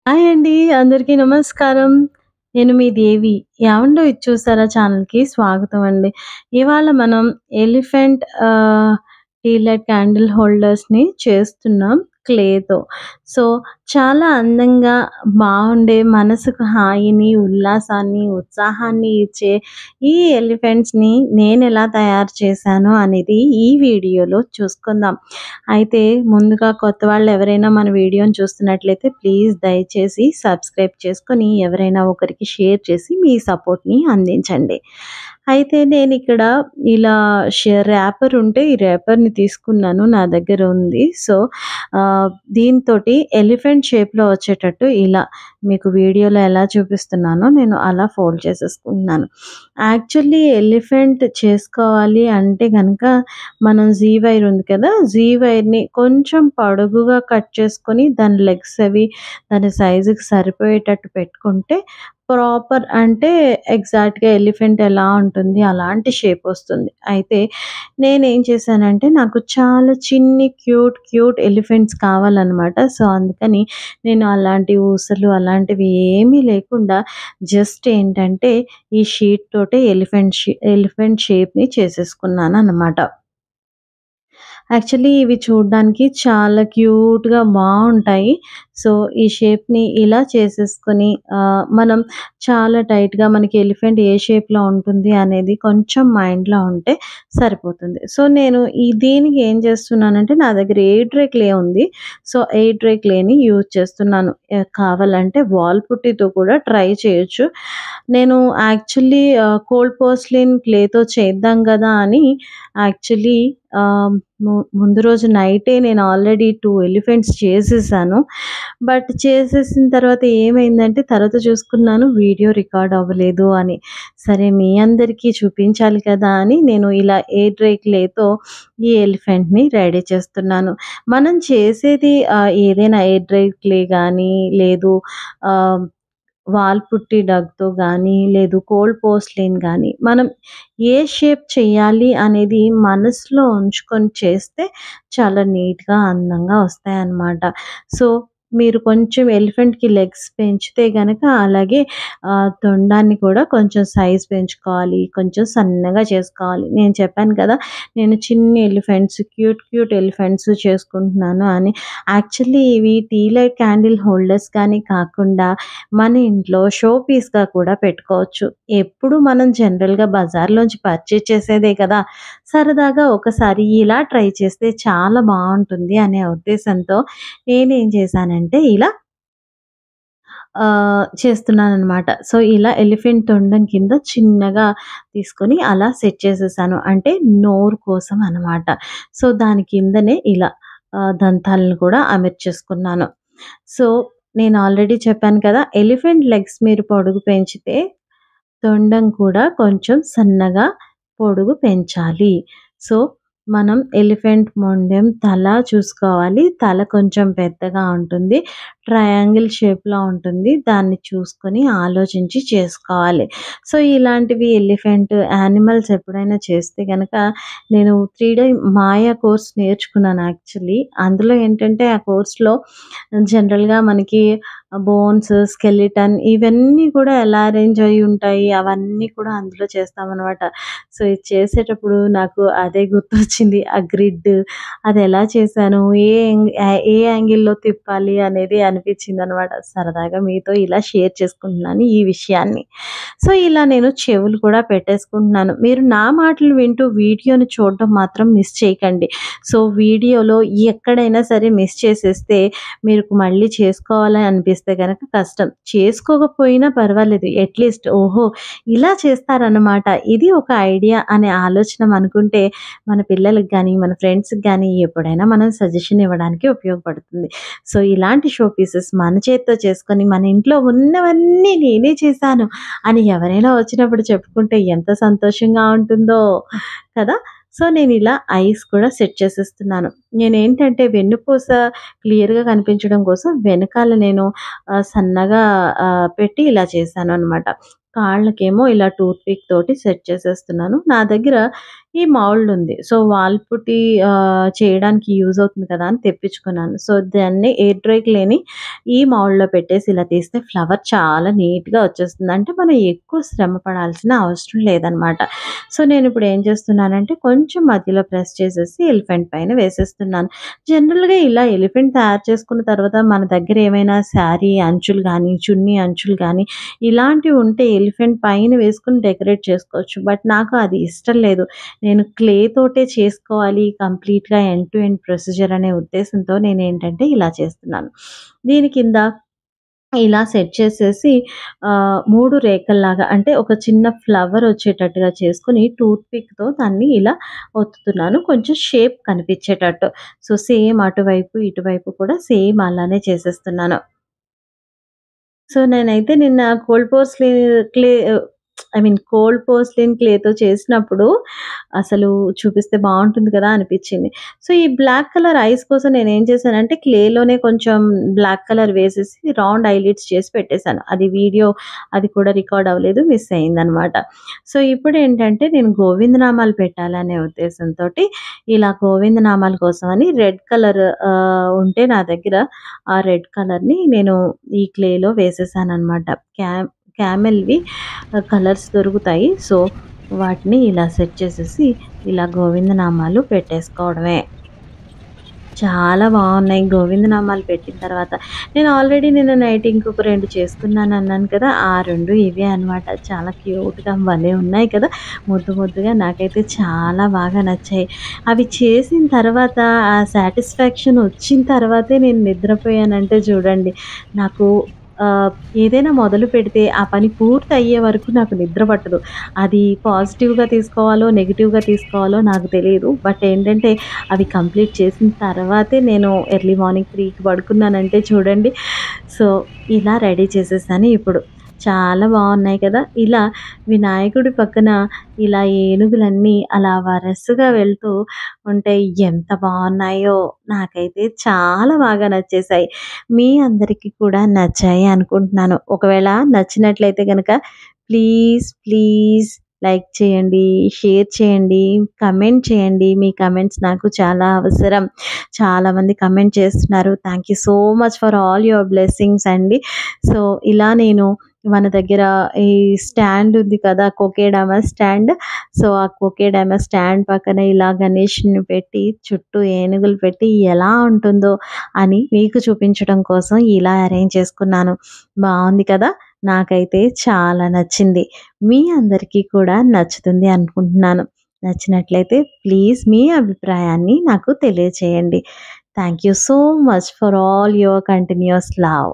Hi అండి. అందరికీ నమస్కారం. నేను మీ దేవి. ఏవండో ఇది చూసారా ఛానల్‌కి స్వాగతం అండి. ఇవాళ మనం ఎలిఫెంట్ టీ లైట్ క్యాండిల్ హోల్డర్స్‌ని చేస్తున్నాం క్లేతో. సో, చాలా అందంగా బావుండే మనసుకు హాయిని, ఉల్లాసాన్ని, ఉత్సాహాన్ని ఇచ్చే ఈ ఎలిఫెంట్స్‌ని నేనెలా తయారు చేశాను అనేది ఈ వీడియోలో చూసుకుందాం. అయితే ముందుగా కొత్త వాళ్ళు ఎవరైనా మన వీడియోని చూస్తున్నట్లయితే ప్లీజ్ దయచేసి సబ్స్క్రైబ్ చేసుకొని ఎవరైనా ఒకరికి షేర్ చేసి మీ సపోర్ట్‌ని అందించండి. అయితే నేనిక్కడ ఇలా ర్యాపర్ ఉంటే ఈ ర్యాపర్‌ని తీసుకున్నాను. నా దగ్గర ఉంది. సో, దీనితోటి ఎలిఫెంట్ షేప్‌లో వచ్చేటట్టు ఇలా మీకు వీడియోలో ఎలా చూపిస్తున్నానో నేను అలా ఫోల్డ్ చేసేసుకుంటున్నాను. యాక్చువల్లీ ఎలిఫెంట్ చేసుకోవాలి అంటే గనక మనం జీ వైర్ ఉంది కదా! జీ వైర్‌ని కొంచెం పొడుగుగా కట్ చేసుకొని దాని లెగ్స్ అవి దాని సైజుకి సరిపోయేటట్టు పెట్టుకుంటే ప్రాపర్ అంటే ఎగ్జాక్ట్‌గా ఎలిఫెంట్ ఎలా ఉంటుంది అలాంటి షేప్ వస్తుంది. అయితే నేనేం చేశానంటే నాకు చాలా చిన్ని క్యూట్ ఎలిఫెంట్స్ కావాలనమాట. సో, అందుకని నేను అలాంటి ఊసలు అలాంటివి ఏమీ లేకుండా జస్ట్ ఏంటంటే ఈ షీట్ తోటే ఎలిఫెంట్ షేప్‌ని చేసేసుకున్నాననమాట. యాక్చువల్లీ ఇవి చూడ్డానికి చాలా క్యూట్‌గా బావుంటాయి. సో, ఈ షేప్‌ని ఇలా చేసేసుకొని మనం చాలా టైట్‌గా మనకి ఎలిఫెంట్ ఏ షేప్‌లో ఉంటుంది అనేది కొంచెం మైండ్‌లో ఉంటే సరిపోతుంది. సో, నేను దీనికి ఏం చేస్తున్నానంటే నా దగ్గర ఎయిర్ డ్రై క్లే ఉంది. సో, ఎయిర్ డ్రై క్లేని యూజ్ చేస్తున్నాను. కావాలంటే వాల్ పుట్టితో కూడా ట్రై చేయొచ్చు. నేను యాక్చువల్లీ కోల్డ్ పోర్సిలిన్ క్లేతో చేద్దాం గదా అని యాక్చువల్లీ ఆహ్, ముందు రోజు నైటే నేను ఆల్రెడీ 2 ఎలిఫెంట్స్ చేసేసాను. బట్ చేసేసిన తర్వాత ఏమైందంటే తర్వాత చూసుకున్నాను వీడియో రికార్డ్ అవ్వలేదు అని. సరే మీ అందరికీ చూపించాలి కదా అని నేను ఇలా ఎయిర్ డ్రై క్లేతో ఈ ఎలిఫెంట్‌ని రెడీ చేస్తున్నాను. మనం చేసేది ఏదైనా ఎయిర్ డ్రై క్లే గానీ లేదు ఆహ్, వాల్ పుట్టి డగ్‌తో గానీ, లేదు కోల్డ్ పోర్సిలిన్ గానీ, మనం ఏ షేప్ చేయాలి అనేది మనసులో ఉంచుకొని చేస్తే చాలా నీట్‌గా, అందంగా వస్తాయన్నమాట. సో, మీరు కొంచెం ఎలిఫెంట్‌కి లెగ్స్ పెంచితే గనక అలాగే తొండాన్ని కూడా కొంచెం సైజ్ పెంచుకోవాలి. కొంచెం సన్నగా చేసుకోవాలి. నేను చెప్పాను కదా! నేను చిన్ని ఎలిఫెంట్స్ క్యూట్ ఎలిఫెంట్స్ చేసుకుంటున్నాను అని. యాక్చువల్లీ ఇవి టీ లైట్ క్యాండిల్ హోల్డర్స్ గానీ కాకుండా మన ఇంట్లో షో పీస్‌గా కూడా పెట్టుకోవచ్చు. ఎప్పుడు మనం జనరల్‌గా బజార్‌లోంచి పర్చేజ్ చేసేదే కదా! సరదాగా ఒకసారి ఇలా ట్రై చేస్తే చాలా బావుంటుంది అనే ఉద్దేశంతో నేనేం చేశానంటే ఇలా చేస్తున్నాననమాట. సో, ఇలా ఎలిఫెంట్ తొండం కింద చిన్నగా తీసుకొని అలా సెట్ చేసేసాను. అంటే నోరు కోసం అనమాట. సో, దాని కిందనే ఇలా దంతాలను కూడా అమర్చేసుకున్నాను. సో, నేను ఆల్రెడీ చెప్పాను కదా! ఎలిఫెంట్ లెగ్స్ మీరు పొడుగు పెంచితే తొండం కూడా కొంచెం సన్నగా పొడుగు పెంచాలి. సో, మనం ఎలిఫెంట్ మొండెం తల చూసుకోవాలి. తల కొంచెం పెద్దగా ఉంటుంది. ట్రయాంగిల్ షేప్‌లో ఉంటుంది. దాన్ని చూసుకొని ఆలోచించి చేసుకోవాలి. సో, ఇలాంటివి ఎలిఫెంట్ యానిమల్స్ ఎప్పుడైనా చేస్తే గనక నేను 3 డే మాయా కోర్స్ నేర్చుకున్నాను యాక్చువల్లీ. అందులో ఏంటంటే ఆ కోర్స్‌లో జనరల్‌గా మనకి బోన్స్, స్కెలిటన్ ఇవన్నీ కూడా ఎలా అరేంజ్ అయ్యి ఉంటాయి అవన్నీ కూడా అందులో చేస్తామనమాట. సో, ఇది చేసేటప్పుడు నాకు అదే గుర్తొచ్చింది. ఆ గ్రిడ్ అదెలా చేశాను, ఏ యాంగిల్‌లో తిప్పాలి అనేది అనిపించిందనమాట. సరదాగా మీతో ఇలా షేర్ చేసుకుంటున్నాను ఈ విషయాన్ని. సో, ఇలా నేను చెవులు కూడా పెట్టేసుకుంటున్నాను. మీరు నా మాటలు వింటూ వీడియోని చూడడం మాత్రం మిస్ చేయకండి. సో, వీడియోలో ఎక్కడైనా సరే మిస్ చేసేస్తే మీకు మళ్ళీ చేసుకోవాలని అనిపిస్తే గనక కష్టం. చేసుకోకపోయినా పర్వాలేదు. అట్‌లీస్ట్ ఓహో! ఇలా చేస్తారనమాట. ఇది ఒక ఐడియా అనే ఆలోచన మనకుంటే మన పిల్లలకి గానీ, మన ఫ్రెండ్స్‌కి గానీ ఎప్పుడైనా మనం సజెషన్ ఇవ్వడానికి ఉపయోగపడుతుంది. సో, ఇలాంటి షో పీసెస్ మన చేత్తో చేసుకొని మన ఇంట్లో ఉన్నవన్నీ నేనే చేశాను అని ఎవరైనా వచ్చినప్పుడు చెప్పుకుంటే ఎంత సంతోషంగా ఉంటుందో కదా! సో, నేనిలా ఐస్ కూడా సెట్ చేసేస్తున్నాను. నేనేంటంటే వెన్నుపూస క్లియర్‌గా కనిపించడం కోసం వెనకాల నేను సన్నగా పెట్టి ఇలా చేశాననమాట. కాళ్ళకేమో ఇలా టూత్ పిక్ తోటి సెట్ చేసేస్తున్నాను. నా దగ్గర ఈ మౌల్డ్ ఉంది. సో, వాల్ పుట్టి చేయడానికి యూజ్ అవుతుంది కదా అని తెప్పించుకున్నాను. సో, దాన్ని ఎయిర్ డ్రైకి లేని ఈ మౌల్డ్‌లో పెట్టేసి ఇలా తీస్తే ఫ్లవర్ చాలా నీట్‌గా వచ్చేస్తుంది. అంటే మనం ఎక్కువ శ్రమ పడాల్సిన అవసరం లేదనమాట. సో, నేనిప్పుడు ఏం చేస్తున్నానంటే కొంచెం మధ్యలో ప్రెస్ చేసేసి ఎలిఫెంట్ పైన వేసేస్తున్నాను. జనరల్‌గా ఇలా ఎలిఫెంట్ తయారు చేసుకున్న తర్వాత మన దగ్గర ఏమైనా శారీ అంచులు గానీ, చున్నీ అంచులు గానీ ఇలాంటివి ఉంటే ఎలిఫెంట్ పైన వేసుకొని డెకరేట్ చేసుకోవచ్చు. బట్ నాకు అది ఇష్టం లేదు. నేను క్లే తోటే చేసుకోవాలి కంప్లీట్‌గా ఎండ్ టు ఎండ్ ప్రొసీజర్ అనే ఉద్దేశంతో నేనేంటంటే ఇలా చేస్తున్నాను. దీని కింద ఇలా సెట్ చేసేసి 3 రేఖల్లాగా అంటే ఒక చిన్న ఫ్లవర్ వచ్చేటట్టుగా చేసుకొని టూత్ పిక్‌తో దాన్ని ఇలా ఒత్తుతున్నాను. కొంచెం షేప్ కనిపించేటట్టు. సో, సేమ్ అటువైపు, ఇటువైపు కూడా సేమ్ అలానే చేసేస్తున్నాను. సో, నేనైతే నిన్న cold porcelain clay I mean cold porcelain క్లేతో చేసినప్పుడు అసలు చూపిస్తే బావుంటుంది కదా అనిపిచ్చింది. సో, ఈ బ్లాక్ కలర్ ఐస్ కోసం నేనేం చేశానంటే క్లేలోనే కొంచెం బ్లాక్ కలర్ వేసేసి రౌండ్ ఐలిడ్స్ చేసి పెట్టేసాను. అది వీడియో అది కూడా రికార్డ్ అవ్వలేదు. మిస్ అయిందనమాట. సో, ఇప్పుడేంటంటే నేను గోవిందనామాలు పెట్టాలనే ఉద్దేశంతోటి ఇలా గోవిందనామాల కోసమని రెడ్ కలర్ ఉంటే నా దగ్గర ఆ రెడ్ కలర్‌ని నేను ఈ క్లేలో వేసేసాననమాట. క్యామెల్‌వి కలర్స్ దొరుకుతాయి. సో, వాటిని ఇలా సెట్ చేసేసి ఇలా గోవిందనామాలు పెట్టేసుకోవడమే. చాలా బావున్నాయి గోవిందనామాలు పెట్టిన తర్వాత. నేను ఆల్రెడీ నిన్న నైట్ ఇంకొక 2 చేసుకున్నానన్నాను కదా! ఆ 2 ఇవే అనమాట. చాలా క్యూట్‌గా భలే ఉన్నాయి కదా! ముద్దు ముద్దుగా నాకైతే చాలా బాగా నచ్చాయి. అవి చేసిన తర్వాత ఆ సాటిస్ఫాక్షన్ వచ్చిన తర్వాతే నేను నిద్రపోయానంటే చూడండి. నాకు ఆహ్, ఏదైనా మొదలు పెడితే ఆ పని పూర్తయ్యే వరకు నాకు నిద్ర పట్టదు. అది పాజిటివ్‌గా తీసుకోవాలో, నెగెటివ్‌గా తీసుకోవాలో నాకు తెలీదు. బట్ ఏంటంటే అవి కంప్లీట్ చేసిన తర్వాతే నేను ఎర్లీ మార్నింగ్ 3కి పడుకున్నానంటే చూడండి. సో, ఇలా రెడీ చేసేసాను ఇప్పుడు. చాలా బావున్నాయి కదా! ఇలా వినాయకుడి పక్కన ఇలా ఏనుగులన్నీ అలా వరసగా వెళ్తూ ఉంటే ఎంత బావున్నాయో! నాకైతే చాలా బాగా నచ్చేసాయి. మీ అందరికీ కూడా నచ్చాయి అనుకుంటున్నాను. ఒకవేళ నచ్చినట్లయితే గనక ప్లీజ్ లైక్ చేయండి, షేర్ చేయండి, కమెంట్ చేయండి. మీ కమెంట్స్ నాకు చాలా అవసరం. చాలామంది కమెంట్ చేస్తున్నారు. Thank you so much for all your blessings అండి. సో, ఇలా నేను మన దగ్గర ఈ స్టాండ్ ఉంది కదా! కోకేడమా స్టాండ్. సో, ఆ కోకేడమా స్టాండ్ పక్కన ఇలా గణేష్‌ని పెట్టి చుట్టూ ఏనుగులు పెట్టి ఎలా ఉంటుందో అని మీకు చూపించడం కోసం ఇలా అరేంజ్ చేసుకున్నాను. బావుంది కదా! నాకైతే చాలా నచ్చింది. మీ అందరికీ కూడా నచ్చుతుంది అనుకుంటున్నాను. నచ్చినట్లయితే ప్లీజ్ మీ అభిప్రాయాన్ని నాకు తెలియచేయండి. Thank you so much for all your continuous love.